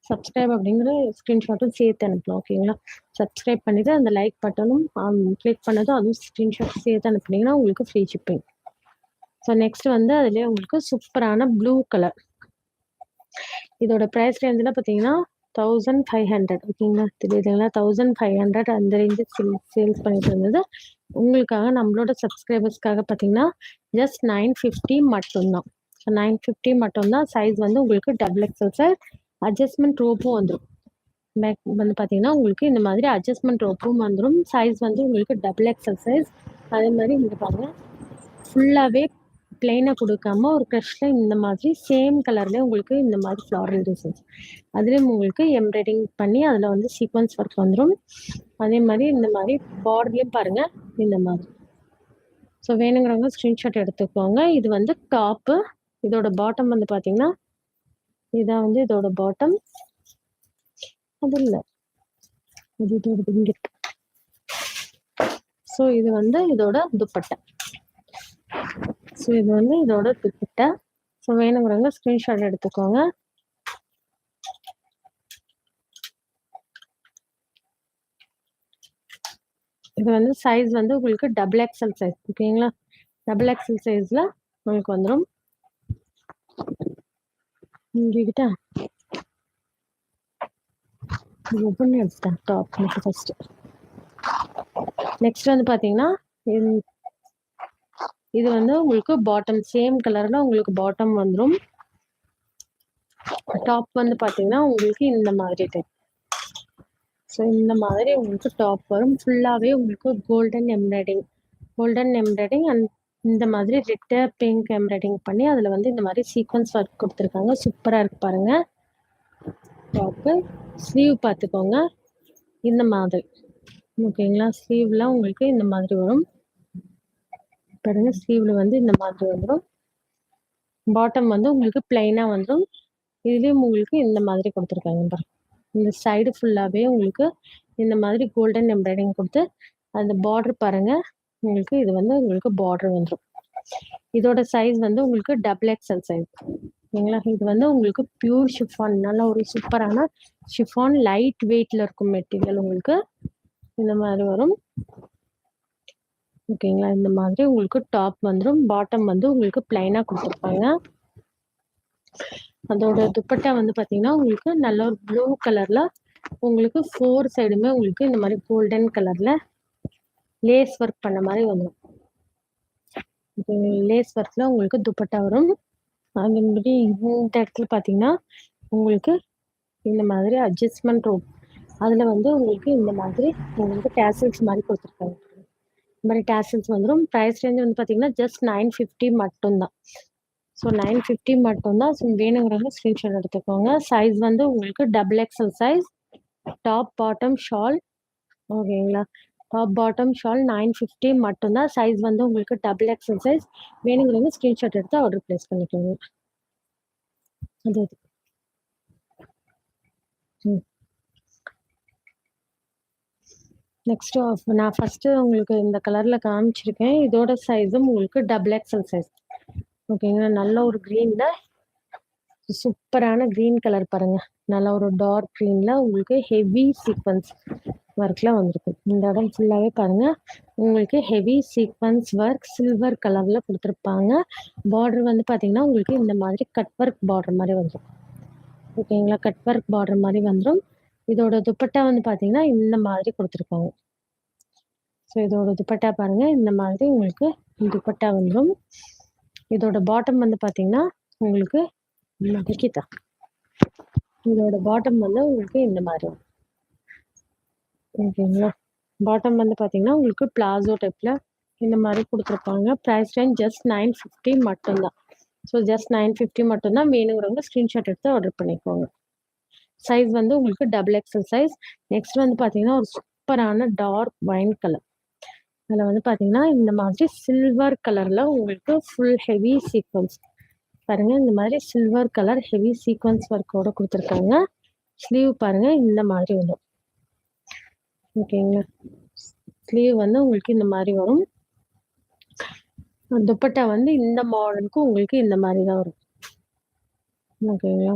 Subscribe அப்படிங்கிற ஸ்க்ரீன்ஷாட்டும் சேர்த்து அனுப்பலாம். ஓகேங்களா? சப்ஸ்கிரைப் பண்ணிட்டு அந்த லைக் பட்டனும் கிளிக் பண்ணதும் அதுவும் ஸ்க்ரீன்ஷாட் சேர்த்து அனுப்புனீங்கன்னா உங்களுக்கு ஃப்ரீ ஷிப்பிங். ஸோ நெக்ஸ்ட் வந்து அதுலேயே உங்களுக்கு சூப்பரான ப்ளூ கலர். இதோட ப்ரைஸ் ரேஞ்சில் பார்த்தீங்கன்னா 1500. ஓகேங்களா? தெரியுதுங்களா? 1500 அந்த ரேஞ்சுக்கு சேல்ஸ் பண்ணிட்டு இருந்தது. உங்களுக்காக நம்மளோட சப்ஸ்கிரைபர்ஸ்க்காக பார்த்தீங்கன்னா ஜஸ்ட் 950 மட்டும்தான். 950 மட்டும்தான். சைஸ் வந்து உங்களுக்கு டபுள் எக்ஸல் சைஸ். அட்ஜஸ்ட்மெண்ட் ரோப்பும் வந்துடும். பேக் வந்து பார்த்தீங்கன்னா உங்களுக்கு இந்த மாதிரி அட்ஜஸ்ட்மெண்ட் ரோப்பும் வந்துடும். சைஸ் வந்து உங்களுக்கு டபுள் எக்ஸல் சைஸ். அதே மாதிரி இங்கே பாருங்கள், ஃபுல்லாகவே பிளெயினாக கொடுக்காம ஒரு க்ரஷ்ல இந்த மாதிரி சேம் கலர்லேயே உங்களுக்கு இந்த மாதிரி ஃப்ளாரல் டிசைன்ஸ், அதுலேயும் உங்களுக்கு எம்ப்ராய்டிங் பண்ணி அதில் வந்து சீக்வன்ஸ் ஒர்க் வந்துடும். அதே மாதிரி இந்த மாதிரி பார்டர்லேயும் பாருங்கள் இந்த மாதிரி. ஸோ வேணுங்கிறவங்க ஸ்க்ரீன்ஷாட் எடுத்துக்கோங்க. இது வந்து டாப்பு. இதோட பாட்டம் வந்து பார்த்தீங்கன்னா இதான் வந்து இதோட பாட்டம். அது இல்லை, இது இதோட இங்கே இருக்கு. ஸோ இது வந்து இதோட துப்பட்டா. ஸோ இது வந்து இதோட துப்பட்டா. ஸோ வேணுங்கிறவங்க ஸ்க்ரீன்ஷாட் எடுத்துக்கோங்க. இது வந்து சைஸ் வந்து உங்களுக்கு டபுள் எக்ஸல் சைஸ். ஓகேங்களா? டபுள் எக்ஸல் சைஸில் உங்களுக்கு வந்துடும். இங்கிட்ட ஓப்பன் எடுத்துட்டேன் டாப் மட்டும் ஃபர்ஸ்ட். நெக்ஸ்ட் வந்து பார்த்தீங்கன்னா இது வந்து உங்களுக்கு பாட்டம் சேம் கலரில் உங்களுக்கு பாட்டம் வந்துடும். டாப் வந்து பார்த்தீங்கன்னா உங்களுக்கு இந்த மாதிரி டைப். ஸோ இந்த மாதிரி உங்களுக்கு டாப் வரும். ஃபுல்லாகவே உங்களுக்கு கோல்டன் எம்ப்ராய்டிங் அண்ட் இந்த மாதிரி ரெட்டு பிங்க் எம்ப்ராய்டிங் பண்ணி அதில் வந்து இந்த மாதிரி சீக்வன்ஸ் ஒர்க் கொடுத்துருக்காங்க. சூப்பராக இருக்கு பாருங்க. டாப்பு ஸ்லீவ் பார்த்துக்கோங்க இந்த மாதிரி. ஓகேங்களா? ஸ்லீவ்லாம் உங்களுக்கு இந்த மாதிரி வரும் பாருங்க. ஸ்லீவ்ல வந்து இந்த மாதிரி வந்துடும். பாட்டம் வந்து உங்களுக்கு பிளைனாக வந்துடும். இதுலேயும் உங்களுக்கு இந்த மாதிரி கொடுத்துருக்காங்க பாருங்க. இந்த சைடு ஃபுல்லாகவே உங்களுக்கு இந்த மாதிரி கோல்டன் எம்ப்ராய்டிங் கொடுத்து அந்த பார்டர் பாருங்க. உங்களுக்கு இது வந்து உங்களுக்கு பார்டர் வந்துடும். இதோட சைஸ் வந்து உங்களுக்கு டபுள் எக்ஸல் சைஸ். ஓகேங்களா? இது வந்து உங்களுக்கு பியூர் ஷிஃபான், நல்ல ஒரு சூப்பரான ஷிஃபான், லைட் வெயிட்ல இருக்கும் மெட்டீரியல். உங்களுக்கு இந்த மாதிரி வரும். ஓகேங்களா? இந்த மாதிரி உங்களுக்கு டாப் வந்துடும். பாட்டம் வந்து உங்களுக்கு பிளைனா கொடுத்துருப்பாங்க. அதோட துப்பட்டா வந்து பார்த்தீங்கன்னா உங்களுக்கு நல்ல ஒரு ப்ளூ கலர்ல உங்களுக்கு 4 சைடுமே உங்களுக்கு இந்த மாதிரி கோல்டன் கலர்ல லேஸ் ஒர்க் பண்ண மாதிரி வந்துடும். லேஸ் ஒர்க்ல உங்களுக்கு துப்பட்டா வரும். அதே மாதிரி இந்த இடத்துல பார்த்தீங்கன்னா உங்களுக்கு இந்த மாதிரி அட்ஜஸ்ட்மெண்ட் ரோப், அதில் வந்து உங்களுக்கு இந்த மாதிரி உங்களுக்கு டேசல்ஸ் மாதிரி கொடுத்துருக்காங்க. இந்த மாதிரி டேசல்ஸ் வந்துடும். ப்ரைஸ் ரேஞ்ச் வந்து பார்த்தீங்கன்னா ஜஸ்ட் 950 மட்டும்தான். ஸோ 950 மட்டும்தான். ஸோ வேணுங்கிறவங்க ஸ்க்ரீன்ஷாட் எடுத்துக்கோங்க. சைஸ் வந்து உங்களுக்கு double XL size. Top bottom shawl. ஓகேங்களா? டாப் பாட்டம் ஷால் 950 மட்டும்தான். சைஸ் வந்து உங்களுக்கு டபுள் எக்ஸல் சைஸ். வேணுங்கிறவங்க ஸ்க்ரீன்ஷாட் எடுத்து ஆர்டர் பிளேஸ் பண்ணிக்கோங்க. அது நெக்ஸ்ட் நான் ஃபர்ஸ்ட் உங்களுக்கு இந்த கலர்ல காமிச்சிருக்கேன். இதோட சைஸும் உங்களுக்கு டபுள் எக்ஸல் சைஸ். ஓகேங்களா? நல்ல ஒரு க்ரீன்ல சூப்பரான க்ரீன் கலர் பாருங்க. நல்ல ஒரு டார்க் க்ரீன்ல உங்களுக்கு ஹெவி சீக்வன்ஸ் ஒர்க்ல வந்திருக்கு. இந்த இடம் ஃபுல்லாவே பாருங்க உங்களுக்கு ஹெவி சீக்வன்ஸ் ஒர்க் சில்வர் கலர்ல கொடுத்துருப்பாங்க. பார்டர் வந்து பாத்தீங்கன்னா உங்களுக்கு இந்த மாதிரி கட் ஒர்க் பார்டர் மாதிரி வந்துடும். ஓகேங்களா? கட் ஒர்க் பார்டர் மாதிரி வந்துடும். இதோட துப்பட்டா வந்து பாத்தீங்கன்னா இந்த மாதிரி கொடுத்துருக்காங்க. ஸோ இதோட துப்பட்டா பாருங்க இந்த மாதிரி உங்களுக்கு துப்பட்டா வந்துடும். இதோட பாட்டம் வந்து பாத்தீங்கன்னா உங்களுக்கு இதோட பாட்டம் வந்து உங்களுக்கு இந்த மாதிரி வரும். ஓகேங்களா? பாட்டம் வந்து பாத்தீங்கன்னா உங்களுக்கு பிளாசோ டைப்ல இந்த மாதிரி கொடுத்துருப்பாங்க. ப்ரைஸ் ரேஞ்ச் ஜஸ்ட் 950 மட்டும்தான். ஸோ ஜஸ்ட் 950 மட்டும்தான். வேணுங்கிறவங்க ஸ்க்ரீன்ஷாட் எடுத்து ஆர்டர் பண்ணிக்கோங்க. சைஸ் வந்து உங்களுக்கு டபுள் எக்ஸல் சைஸ். நெக்ஸ்ட் வந்து பாத்தீங்கன்னா ஒரு சூப்பரான டார்க் வைன் கலர். அதில் வந்து பாத்தீங்கன்னா இந்த மாதிரி சில்வர் கலர்ல உங்களுக்கு ஃபுல் ஹெவி சீக்வன்ஸ் பாருங்க. இந்த மாதிரி சில்வர் கலர் ஹெவி சீக்வன்ஸ் ஒர்க்கோட கொடுத்துருக்காங்க. ஸ்லீவ் பாருங்க இந்த மாதிரி வரும். ஓகேங்களா? ஸ்லீவ் வந்து உங்களுக்கு இந்த மாதிரி வரும். துப்பட்டா வந்து இந்த மாடலுக்கு உங்களுக்கு இந்த மாதிரி தான் வரும். ஓகேங்களா?